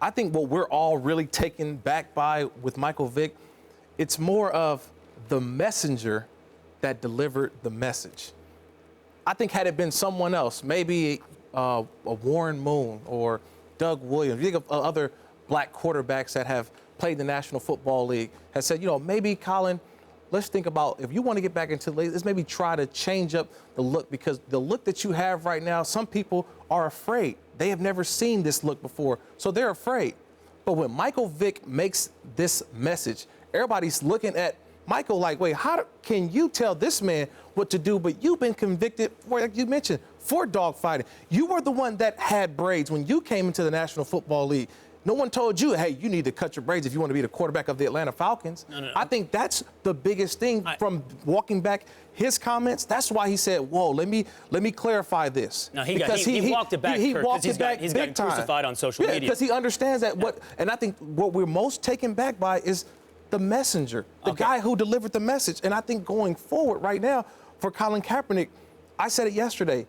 I think what we're all really taken back by with Michael Vick, it's more of the messenger that delivered the message. I think had it been someone else, maybe a Warren Moon or Doug Williams, you think of other black quarterbacks that have played the National Football League, has said, maybe Colin, let's think about if you want to get back into the league, let's maybe try to change up the look, because the look that you have right now, some people are afraid. They have never seen this look before, so they're afraid. But when Michael Vick makes this message, everybody's looking at Michael like, wait, how can you tell this man what to do? But you've been convicted for, like you mentioned, for dogfighting. You were the one that had braids when you came into the National Football League. No one told you, hey, you need to cut your braids if you want to be the quarterback of the Atlanta Falcons. No. I think that's the biggest thing from walking back his comments. That's why he said, whoa, let me clarify this. No, he walked it back, Kurt, he's gotten crucified on social media. Because he understands that and I think what we're most taken back by is the messenger, the guy who delivered the message. And I think going forward right now for Colin Kaepernick, I said it yesterday,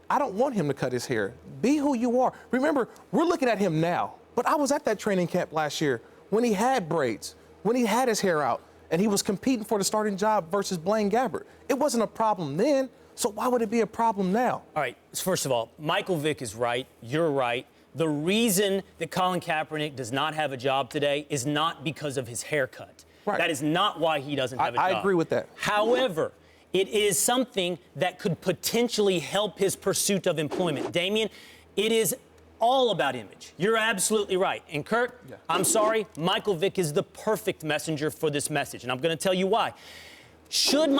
I don't want him to cut his hair. Be who you are. Remember, we're looking at him now, but I was at that training camp last year when he had braids, when he had his hair out, and he was competing for the starting job versus Blaine Gabbert. It wasn't a problem then, so why would it be a problem now? All right, first of all, Michael Vick is right. You're right. The reason that Colin Kaepernick does not have a job today is not because of his haircut. Right. That is not why he doesn't have a job. I agree with that. However, it is something that could potentially help his pursuit of employment. Damian, it is all about image. You're absolutely right. And Kurt, I'm sorry, Michael Vick is the perfect messenger for this message, and I'm going to tell you why. Should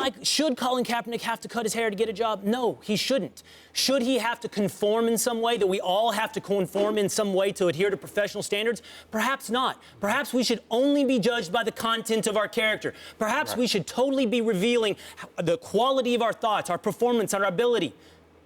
Colin Kaepernick have to cut his hair to get a job? No, he shouldn't. Should he have to conform in some way, that we all have to conform in some way to adhere to professional standards? Perhaps not. Perhaps we should only be judged by the content of our character. Perhaps we should totally be revealing the quality of our thoughts, our performance, our ability.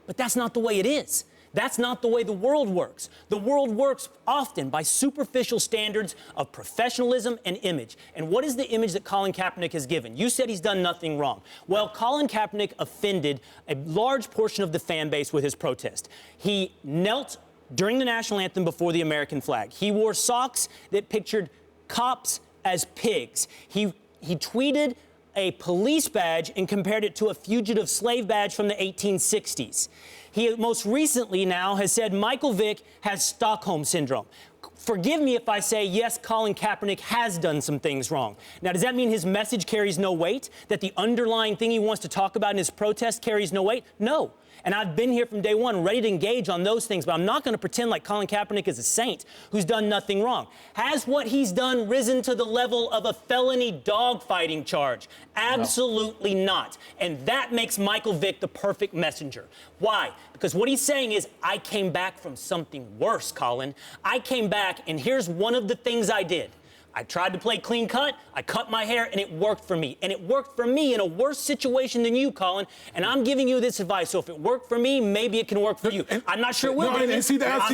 But that's not the way it is. That's not the way the world works. The world works often by superficial standards of professionalism and image. And what is the image that Colin Kaepernick has given? You said he's done nothing wrong. Well, Colin Kaepernick offended a large portion of the fan base with his protest. He knelt during the national anthem before the American flag. He wore socks that pictured cops as pigs. He tweeted a police badge and compared it to a fugitive slave badge from the 1860s. He most recently now has said Michael Vick has Stockholm Syndrome. Forgive me if I say, yes, Colin Kaepernick has done some things wrong. Now, does that mean his message carries no weight? That the underlying thing he wants to talk about in his protest carries no weight? No. And I've been here from day one ready to engage on those things, but I'm not going to pretend like Colin Kaepernick is a saint who's done nothing wrong. Has what he's done risen to the level of a felony dogfighting charge? Absolutely not. And that makes Michael Vick the perfect messenger. Why? Because what he's saying is, I came back from something worse, Colin. I came back, and here's one of the things I did. I tried to play clean cut, I cut my hair, and it worked for me. And it worked for me in a worse situation than you, Colin. And I'm giving you this advice. So if it worked for me, maybe it can work for you. I'm not sure it will. And see, that's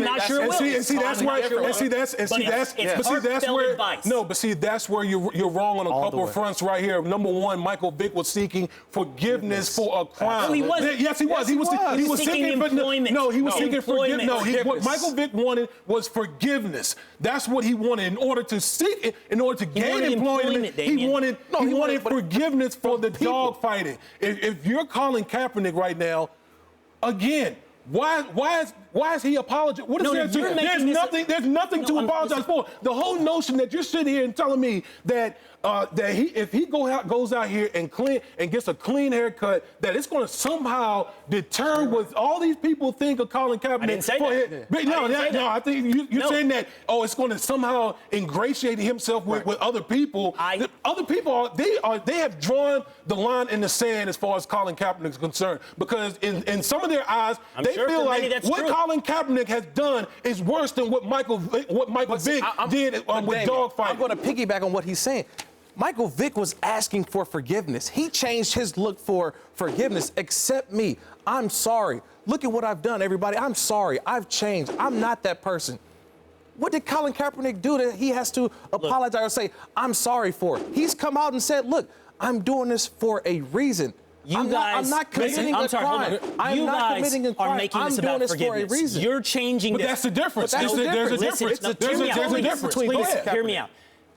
where you're wrong on a couple of fronts right here. Number one, Michael Vick was seeking forgiveness for a crime. No, he wasn't. Yes, he was. He was seeking employment. No, he was seeking forgiveness. No, what Forgiveness. Michael Vick wanted was forgiveness. That's what he wanted. In order to gain employment, he wanted forgiveness for the dog fighting. If you're calling Kaepernick right now, again, why is he apologizing? What is there to? There's nothing to apologize for. The whole notion that you're sitting here and telling me that if he goes out here and gets a clean haircut, that it's going to somehow deter what all these people think of Colin Kaepernick. I didn't say that. No, I think you're saying that. Oh, it's going to somehow ingratiate himself with other people. Other people they have drawn the line in the sand as far as Colin Kaepernick is concerned, because in some of their eyes they feel like what Colin Kaepernick has done is worse than what Michael Vick did with dogfighting. I'm going to piggyback on what he's saying. Michael Vick was asking for forgiveness. He changed his look for forgiveness. Accept me. I'm sorry. Look at what I've done, everybody. I'm sorry. I've changed. I'm not that person. What did Colin Kaepernick do that he has to apologize or say, I'm sorry for? He's come out and said, look, I'm doing this for a reason. You guys, I'm not committing I'm a sorry, crime. hold on. I'm You not guys committing a crime. are making I'm this doing about this for a forgiveness. reason. You're changing But this. that's the difference. But that's the There's a difference. difference. Listen, There's a difference. between Go this ahead. Hear me out.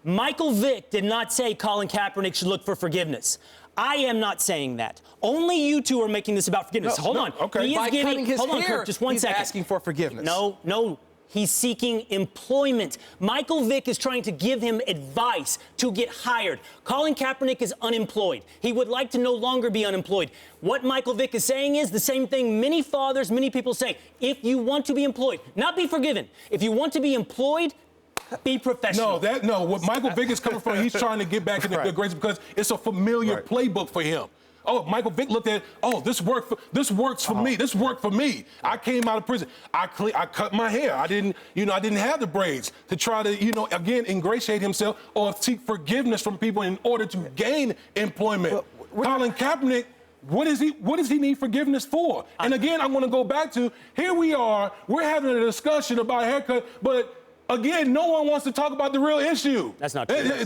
Michael Vick did not say Colin Kaepernick should look for forgiveness. I am not saying that. Only you two are making this about forgiveness. Hold on. Okay. He is By giving, cutting his hold on, hair, Kirk, just one he's second. asking for forgiveness. No. He's seeking employment. Michael Vick is trying to give him advice to get hired. Colin Kaepernick is unemployed. He would like to no longer be unemployed. What Michael Vick is saying is the same thing many fathers, many people say. If you want to be employed, not be forgiven. If you want to be employed, be professional. No. What Michael Vick is coming from, he's trying to get back in the good graces because it's a familiar playbook for him. Oh, Michael Vick looked at, this works for me. This worked for me. I came out of prison. I cut my hair. I didn't have the braids to try to, again, ingratiate himself or seek forgiveness from people in order to gain employment. Colin Kaepernick, what does he need forgiveness for? And again, I'm going to go back to, here we are, we're having a discussion about haircut, but again, no one wants to talk about the real issue. That's not true. I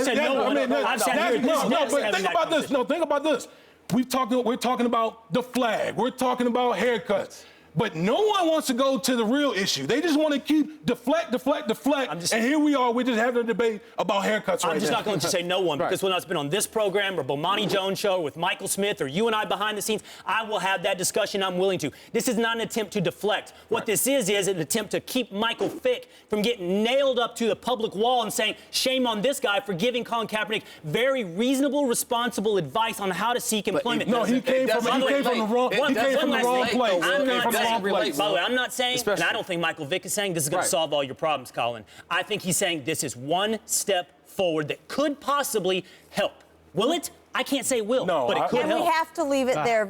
said no one. But think about this. No, think about this. We're talking about the flag. We're talking about haircuts. But no one wants to go to the real issue. They just want to keep deflect. And here we are. We're just having a debate about haircuts right now. I'm just not going to say no one because when it's been on this program or Bomani Jones show or with Michael Smith or you and I behind the scenes, I will have that discussion. I'm willing to. This is not an attempt to deflect. What this is an attempt to keep Michael Vick from getting nailed up to the public wall and saying, shame on this guy for giving Colin Kaepernick very reasonable, responsible advice on how to seek employment. No, he came from the wrong place. By the way, I'm not saying, and I don't think Michael Vick is saying this is going to solve all your problems, Colin. I think he's saying this is one step forward that could possibly help. Will it? I can't say will, but it could help. And we have to leave it there.